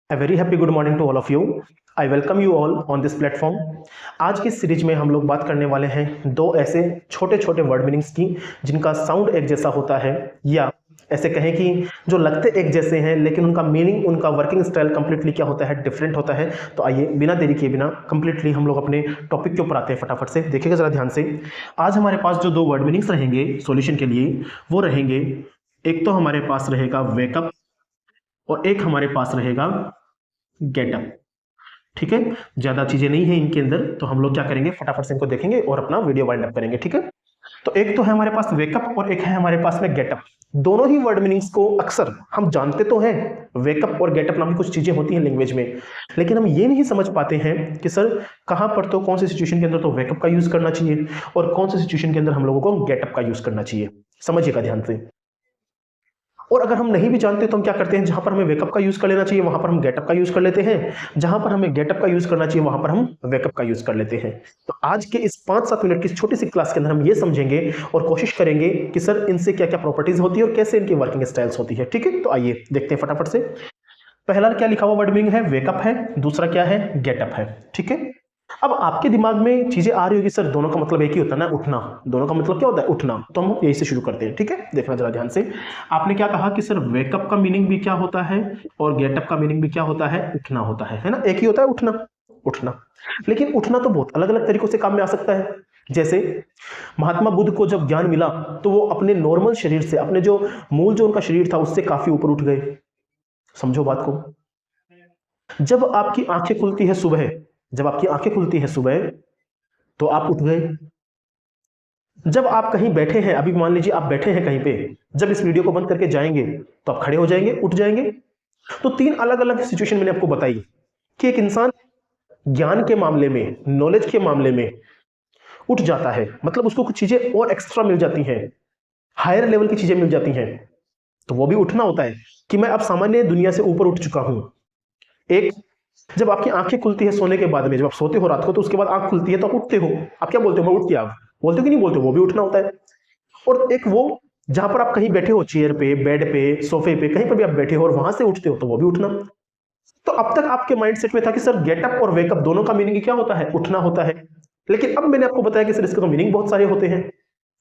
A very happy good morning to all of you. I welcome you all on this platform. आज की series में हम लोग बात करने वाले हैं दो ऐसे छोटे छोटे वर्ड मीनिंग्स की जिनका साउंड एक जैसा होता है, या ऐसे कहें कि जो लगते एक जैसे हैं लेकिन उनका मीनिंग, उनका वर्किंग स्टाइल कंप्लीटली क्या होता है, डिफरेंट होता है। तो आइए बिना देरी किए बिना कंप्लीटली हम लोग अपने टॉपिक के ऊपर आते हैं फटाफट से। देखिएगा जरा ध्यान से। आज हमारे पास जो दो वर्ड मीनिंग्स रहेंगे सॉल्यूशन के लिए वो रहेंगे, एक तो हमारे पास रहेगा वेकअप और एक हमारे पास रहेगा गेटअप। ठीक है, ज्यादा चीजें नहीं है इनके अंदर, तो हम लोग क्या करेंगे फटाफट से इनको देखेंगे और अपना वीडियो वाइंड अप करेंगे। ठीक है, तो एक तो है हमारे पास वेकअप और एक है हमारे पास में गेटअप। दोनों ही वर्ड मीनिंग्स को अक्सर हम जानते तो हैं, वेकअप और गेटअप नाम की कुछ चीजें होती हैं लैंग्वेज में, लेकिन हम ये नहीं समझ पाते हैं कि सर कहां पर तो कौन सी सिचुएशन के अंदर तो वेकअप का यूज करना चाहिए और कौन सी सिचुएशन के अंदर हम लोगों को गेटअप का यूज करना चाहिए। समझिएगा ध्यान से। और अगर हम नहीं भी जानते तो हम क्या करते हैं, जहां पर हमें वेकअप का यूज कर लेना चाहिए वहां पर हम गेटअप का यूज कर लेते हैं, जहां पर हमें गेटअप का यूज करना चाहिए वहां पर हम वेकअप का यूज कर लेते हैं। तो आज के इस 5-7 मिनट की छोटी सी क्लास के अंदर हम ये समझेंगे और कोशिश करेंगे कि सर इनसे क्या क्या प्रॉपर्टीज होती है और कैसे इनकी वर्किंग स्टाइल्स होती है। ठीक है, तो आइए देखते हैं फटाफट से। पहला क्या लिखा हुआ वर्ड मीनिंग है, वेकअप है, दूसरा क्या है, गेटअप है। ठीक है, अब आपके दिमाग में चीजें आ रही होगी, सर दोनों का मतलब एक ही होता है ना, उठना। दोनों का मतलब क्या होता है, उठना। तो हम यही से शुरू करते हैं। ठीक है, देखना जरा ध्यान से। आपने क्या कहा कि सर वेकअप का मीनिंग भी क्या होता है और गेटअप का मीनिंग भी क्या होता है, उठना होता है ना, एक ही होता है उठना। उठना, लेकिन उठना तो बहुत अलग अलग तरीकों से काम में आ सकता है। जैसे महात्मा बुद्ध को जब ज्ञान मिला तो वो अपने नॉर्मल शरीर से, अपने जो मूल जो उनका शरीर था उससे काफी ऊपर उठ गए। समझो बात को। जब आपकी आंखें खुलती है सुबह, जब आपकी आंखें खुलती है सुबह तो आप उठ गए। जब आप कहीं बैठे हैं, अभी मान लीजिए आप बैठे हैं कहीं पे, जब इस वीडियो को बंद करके जाएंगे तो आप खड़े हो जाएंगे, उठ जाएंगे। तो 3 अलग अलग सिचुएशन मैंने आपको बताई कि एक इंसान ज्ञान के मामले में, नॉलेज के मामले में उठ जाता है, मतलब उसको कुछ चीजें और एक्स्ट्रा मिल जाती हैं, हायर लेवल की चीजें मिल जाती हैं, तो वो भी उठना होता है कि मैं अब सामान्य दुनिया से ऊपर उठ चुका हूं। एक, जब आपकी आंखें खुलती है सोने के बाद में, जब आप सोते हो रात को तो उसके बाद आंख खुलती है तो आप उठते हो, आप क्या बोलते हो, मैं उठ गया। आप बोलते हो कि नहीं बोलते हो, वो भी उठना होता है। और एक वो जहां पर आप कहीं बैठे हो, चेयर पे, बेड पे, सोफे पे, कहीं पर भी आप बैठे हो और वहां से उठते हो तो वो भी उठना। तो अब तक आपके माइंडसेट में था कि सर गेटअप और वेकअप दोनों का मीनिंग क्या होता है, उठना होता है। लेकिन अब मैंने आपको बताया कि सर इसके तो मीनिंग बहुत सारे होते हैं।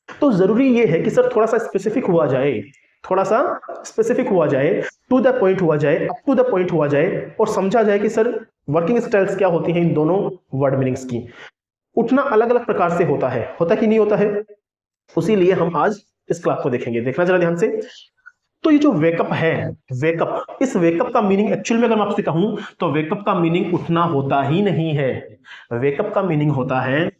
तो जरूरी ये है कि सर थोड़ा सा स्पेसिफिक हुआ जाए, थोड़ा सा स्पेसिफिक हुआ जाए, टू द पॉइंट हुआ जाए, अप टू द पॉइंट हुआ जाए और समझा जाए कि सर वर्किंग स्टाइल्स क्या होती हैं इन दोनों वर्ड मीनिंग्स की। उठना अलग अलग प्रकार से होता कि नहीं होता है, उसी लिए हम आज इस क्लास को देखेंगे। देखना जरा ध्यान से। तो ये जो वेकअप है, वेकअप, इस वेकअप का मीनिंग एक्चुअल में अगर मैं आपसे कहूं तो वेकअप का मीनिंग उठना होता ही नहीं है। वेकअप का मीनिंग होता है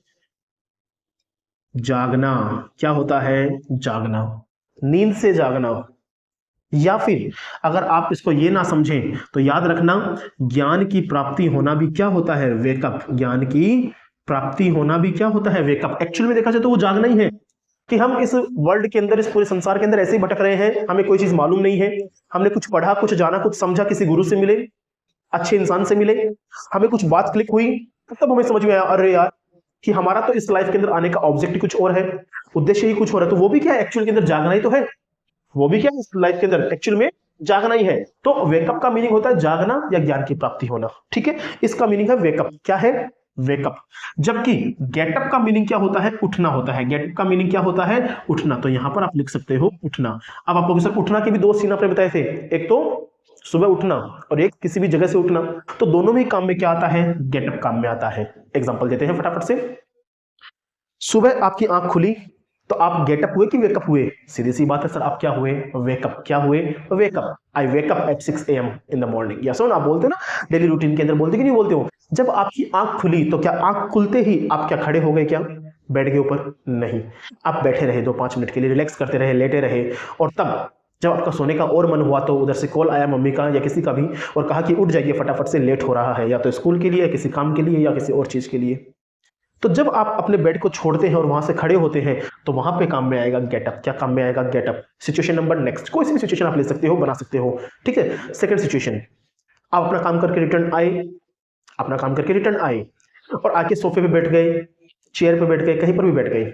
जागना। क्या होता है, जागना, नींद से जागना। या फिर अगर आप इसको ये ना समझें तो याद रखना, ज्ञान की प्राप्ति होना भी क्या होता है, वेकअप। ज्ञान की प्राप्ति होना भी क्या होता है, वेकअप। एक्चुअल में देखा जाए तो वो जागना ही है कि हम इस वर्ल्ड के अंदर, इस पूरे संसार के अंदर ऐसे ही भटक रहे हैं, हमें कोई चीज मालूम नहीं है, हमने कुछ पढ़ा, कुछ जाना, कुछ समझा, किसी गुरु से मिले, अच्छे इंसान से मिले, हमें कुछ बात क्लिक हुई, तब हमें समझ में आया अरे यार कि हमारा तो इस लाइफ के अंदर आने का ऑब्जेक्ट कुछ और है, उद्देश्य ही कुछ और है। तो वो भी क्या है, एक्चुअल के अंदर जागना ही तो है। वो भी क्या है, इस लाइफ के अंदर एक्चुअल में जागना ही है। तो वेकअप का मीनिंग होता है जागना या ज्ञान की प्राप्ति होना। ठीक है, इसका मीनिंग है वेकअप। क्या है, वेकअप। जबकि गेटअप का मीनिंग क्या होता है, उठना होता है। गेटअप का मीनिंग क्या होता है, उठना। तो यहां पर आप लिख सकते हो उठना। अब आपको सर उठना के भी 2 सीन आपने बताए थे, एक तो सुबह उठना और एक किसी भी जगह से उठना। तो दोनों में काम में क्या आता है, गेटअप काम में आता है। एग्जांपल देते हैं फटाफट से। सुबह आपकी आंख खुली तो आप गेटअप हुए कि वेकअप हुए, सीधी सी बात है सर, आप क्या हुए, वेकअप। क्या हुए, wake up. I wake up at 6 AM in the morning. या सो आप बोलते हो ना डेली रूटीन के अंदर, बोलते कि नहीं बोलते हो। जब आपकी आंख खुली तो क्या आंख खुलते ही आप क्या खड़े हो गए, क्या बेड के ऊपर, नहीं, आप बैठे रहे 2-5 मिनट के लिए, रिलैक्स करते रहे, लेटे रहे। और तब जब आपका सोने का और मन हुआ तो उधर से कॉल आया मम्मी का या किसी का भी, और कहा कि उठ जाइए फटाफट से, लेट हो रहा है, या तो स्कूल के लिए, या किसी काम के लिए, या किसी और चीज के लिए। तो जब आप अपने बेड को छोड़ते हैं और वहां से खड़े होते हैं तो वहां पे काम में आएगा गेटअप। क्या काम में आएगा, गेटअप। सिचुएशन नंबर नेक्स्ट, कोई सी भी सिचुएशन आप ले सकते हो, बना सकते हो। ठीक है, सेकंड सिचुएशन, आप अपना काम करके रिटर्न आए, अपना काम करके रिटर्न आए और आके सोफे पे बैठ गए, चेयर पे बैठ गए, कहीं पर भी बैठ गए।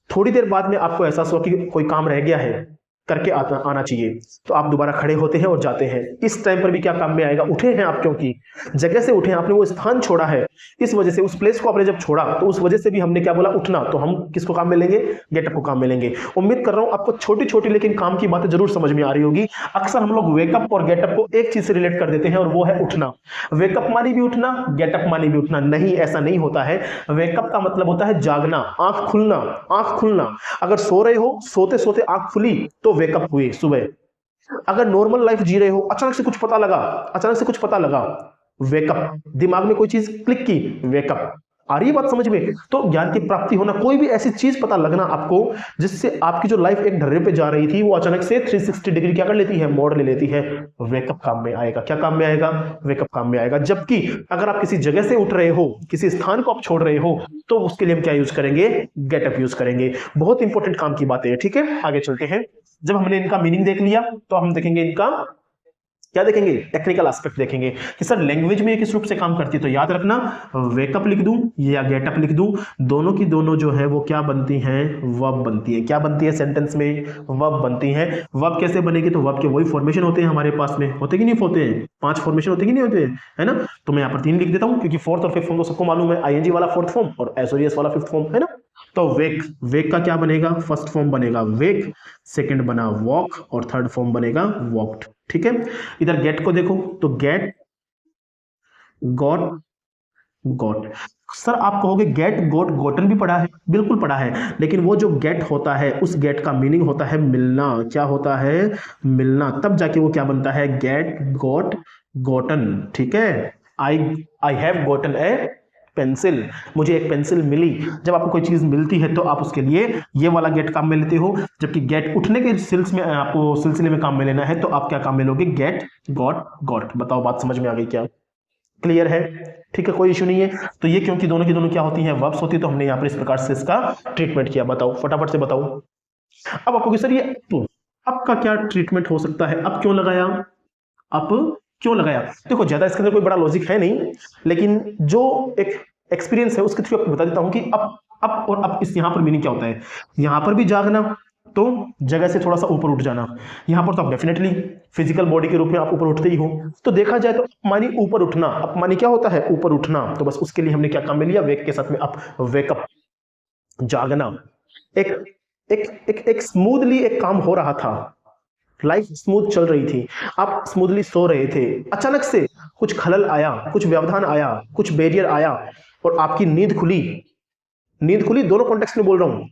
थोड़ी देर बाद में आपको एहसास हुआ कि कोई काम रह गया है, करके आना चाहिए। तो आप दोबारा खड़े होते हैं और जाते हैं। इस टाइम पर भी क्या काम में आएगा? उठे हैं आप, क्योंकि जगह से उठे, आपने वो स्थान छोड़ा है, इस वजह से उस प्लेस को आपने जब छोड़ा तो उस वजह से भी हमने क्या बोला? उठना। तो हम किसको काम में लेंगे? गेटअप को काम में लेंगे। उम्मीद कर रहा हूं आपको छोटी छोटी लेकिन काम की बातें जरूर समझ में आ रही होगी। अक्सर हम लोग वेकअप और गेटअप को एक चीज से रिलेट कर देते हैं और वो है उठना। वेकअप मानी भी उठना, गेटअप मानी भी उठना। नहीं, ऐसा नहीं होता है। वेकअप का मतलब होता है जागना, आंख खुलना, आंख खुलना। अगर सो रहे हो, सोते सोते आंख खुली तो वेकअप हुए सुबह। अगर नॉर्मल लाइफ जी रहे हो, अचानक से कुछ पता लगा, अचानक से कुछ पता लगा, वेकअप। दिमाग में कोई चीज क्लिक की, वेकअप। आ रही है बात समझ में? तो ज्ञान की प्राप्ति होना, कोई भी ऐसी चीज पता लगना आपको जिससे आपकी जो लाइफ एक ढर्रे पे जा रही थी वो अचानक से 360 डिग्री क्या कर लेती है? मोड़ ले लेती है। वेकअप काम में आएगा। क्या काम में आएगा? वेकअप काम में आएगा। जबकि अगर आप किसी जगह से उठ रहे हो, किसी स्थान को आप छोड़ रहे हो, तो उसके लिए हम क्या यूज करेंगे? गेटअप यूज करेंगे। बहुत इंपॉर्टेंट काम की बातें हैं। ठीक है, आगे चलते हैं। जब हमने इनका मीनिंग देख लिया तो हम देखेंगे इनका क्या देखेंगे? टेक्निकल एस्पेक्ट देखेंगे कि सर लैंग्वेज में किस रूप से काम करती है। तो याद रखना, वेकअप लिख दूं या गेटअप लिख दूं, दोनों की दोनों जो है वो क्या बनती हैं? वर्ब बनती है। क्या बनती है? सेंटेंस में वर्ब बनती है। वर्ब कैसे बनेगी? तो वर्ब के वही फॉर्मेशन होते हैं हमारे पास में, होते कि नहीं होते हैं? 5 फॉर्मेशन होते कि नहीं होते हैं, है ना? तो मैं यहाँ पर 3 लिख देता हूँ क्योंकि फोर्थ और फिफ्थ फॉर्म तो सबको मालूम है। आईएनजी वाला फोर्थ फॉर्म और एसओएस वाला फिफ्थ फॉर्म, है ना? तो वेक, वेक का क्या बनेगा? फर्स्ट फॉर्म बनेगा वेक, सेकंड बना वॉक और थर्ड फॉर्म बनेगा वॉक्ड। ठीक है, इधर गेट को देखो तो गेट, गॉट, गॉट। सर आप कहोगे गेट, गॉट, गॉटन भी पढ़ा है, बिल्कुल पढ़ा है, लेकिन वो जो गेट होता है उस गेट का मीनिंग होता है मिलना। क्या होता है? मिलना। तब जाके वो क्या बनता है? Get, got, gotten. ठीक है, I have gotten a pencil, मुझे एक पेंसिल मिली। जब आपको कोई चीज मिलती है तो आप उसके लिए ये वाला गेट काम में लेते हो। जबकि गेट उठने के सिलसिले में काम में लेना है तो आप क्या काम में लोगे? Get, got, got. बताओ बात समझ में आ गई क्या? क्लियर है? ठीक है, कोई इशू नहीं है। तो ये क्योंकि दोनों की दोनों क्या होती हैं? वर्ब्स होती है। तो हमने यहाँ पर इस प्रकार से इसका ट्रीटमेंट किया। बताओ फटाफट से बताओ। अब आपको सर ये अब का क्या ट्रीटमेंट हो सकता है? अब क्यों लगाया? अब क्यों लगाया? देखो ज्यादा इसके अंदर कोई बड़ा लॉजिक है नहीं, लेकिन जो एक एक्सपीरियंस है उसके थ्रू आपको बता देता हूं कि अब और अब इस यहां पर मीनिंग क्या होता है। यहां पर भी जागना, तो जगह से थोड़ा सा ऊपर उठ जाना। यहां पर तो आप डेफिनेटली फिजिकल बॉडी के रूप में आप ऊपर उठते ही हो। तो देखा जाए तो अपमानी ऊपर उठना, अपमानी क्या होता है? ऊपर उठना। तो बस उसके लिए हमने क्या काम में लिया? वेक के साथ में अप, वेकअप, जागना। एक एक एक एक स्मूथली एक काम हो रहा था, लाइफ स्मूथ चल रही थी, आप स्मूथली सो रहे थे, अचानक से कुछ खलल आया, कुछ व्यवधान आया, कुछ बैरियर आया और आपकी नींद खुली। नींद खुली दोनों कॉन्टेक्स्ट में बोल रहा हूं।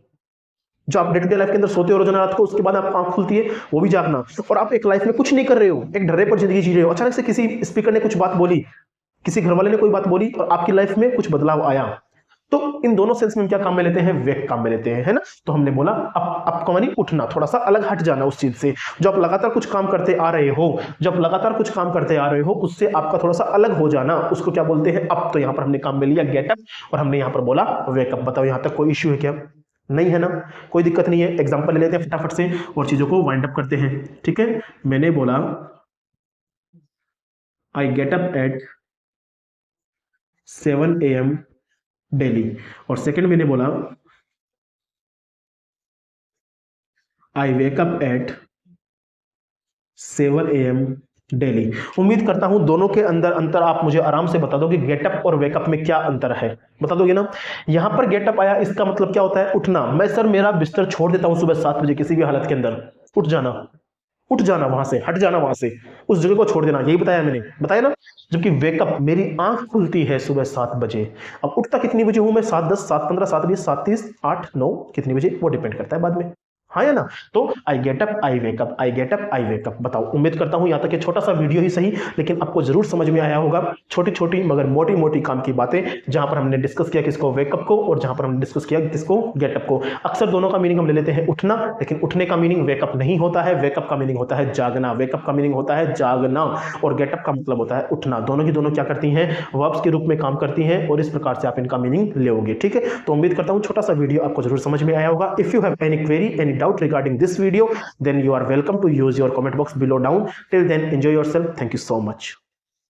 जो आप डे टू डे लाइफ के अंदर सोते हो रोजाना रात को, उसके बाद आप आंख खुलती है, वो भी जागना। और आप एक लाइफ में कुछ नहीं कर रहे हो, एक ढर्रे पर जिंदगी जी रहे हो, अचानक से किसी स्पीकर ने कुछ बात बोली, किसी घर वाले ने कोई बात बोली और आपकी लाइफ में कुछ बदलाव आया। तो इन दोनों सेंस में हम क्या काम में लेते हैं? वेक काम में लेते हैं, है ना? तो हमने बोला अप का मानी उठना, थोड़ा सा अलग हट जाना उस चीज से। जो आप लगातार कुछ काम करते आ रहे हो, जब लगातार कुछ काम करते आ रहे हो, उससे आपका थोड़ा सा अलग हो जाना, उसको क्या बोलते हैं? अप। तो यहां पर हमने काम में लिया गेटअप और हमने यहां पर बोला वेकअप। बताओ यहां तक कोई इश्यू है क्या? नहीं है ना? कोई दिक्कत नहीं है। एग्जाम्पल ले लेते हैं फटाफट से और चीजों को वाइंड अप करते हैं। ठीक है, मैंने बोला I get up at 7 AM daily, और सेकंड मैंने बोला I wake up at 7 AM daily. उम्मीद करता हूं दोनों के अंदर अंतर आप मुझे आराम से बता दो कि गेटअप और वेकअप में क्या अंतर है, बता दोगे ना? यहां पर गेटअप आया, इसका मतलब क्या होता है? उठना। मैं सर मेरा बिस्तर छोड़ देता हूं सुबह 7 बजे किसी भी हालत के अंदर, उठ जाना, उठ जाना, वहां से हट जाना, वहां से उस जगह को छोड़ देना, यही बताया मैंने, बताया ना? जबकि वेकअप, मेरी आंख खुलती है सुबह 7 बजे। अब उठता कितनी बजे हूं मैं? 7:10, 7:15, 7:20, 7:30, 8, 9, कितनी बजे वो डिपेंड करता है बाद में, हाँ या ना? तो आई get up, I wake up, I get up, I wake up. बताओ, उम्मीद करता हूं यहां तक ये छोटा सा वीडियो ही सही, लेकिन आपको जरूर समझ में आया होगा। छोटी छोटी मगर मोटी मोटी काम की बातें, जहां पर हमने डिस्कस किया किसको? वेकअप को, और जहां पर हमने डिस्कस किया किसको? गेटअप को। अक्सर दोनों का मीनिंग हम ले लेते हैं उठना, लेकिन उठने का मीनिंग वेकअप नहीं होता है। वेकअप का मीनिंग होता है जागना, वेकअप का मीनिंग होता है जागना, और गेटअप का मतलब होता है उठना। दोनों की दोनों क्या करती हैं? वर्ब्स के रूप में काम करती हैं, और इस प्रकार से आप इनका मीनिंग लोगे। ठीक है, तो उम्मीद करता हूं छोटा सा वीडियो आपको जरूर समझ में आया होगा। If you have any query, any doubt regarding this video, then you are welcome to use your comment box below down. Till then, enjoy yourself. Thank you so much.